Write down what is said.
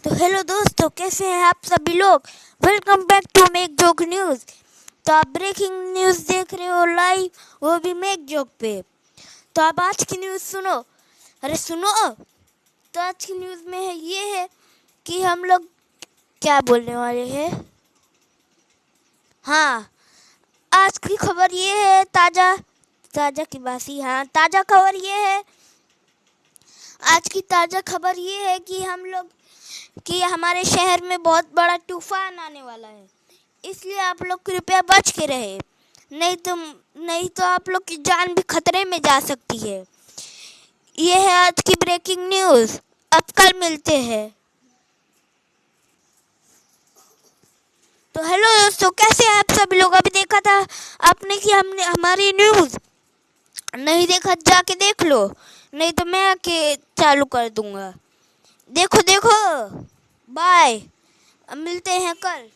तो हेलो दोस्तों, कैसे हैं आप सभी लोग। Welcome back to make joke news. तो आप ब्रेकिंग न्यूज़ देख रहे हो लाइव, वो भी मेक जोक पे। तो आप आज की न्यूज़ सुनो। अरे सुनो। तो आज की न्यूज़ में ये है कि हम लोग क्या बोलने वाले हैं। हाँ, आज की खबर ये है, ताज़ा की बासी। हाँ, ताज़ा खबर ये है। आज की ताज़ा खबर ये है कि हमारे शहर में बहुत बड़ा तूफान आने वाला है। इसलिए आप लोग कृपया बच के रहे, नहीं तो आप लोग की जान भी खतरे में जा सकती है। ये है आज की ब्रेकिंग न्यूज़। अब कल मिलते हैं। तो हेलो दोस्तों, कैसे हैं आप सभी लोग। अभी देखा था आपने कि हमने हमारी न्यूज़ नहीं देखा, जाके देख लो, नहीं तो मैं आके चालू कर दूंगा। देखो देखो। बाय, मिलते हैं कल।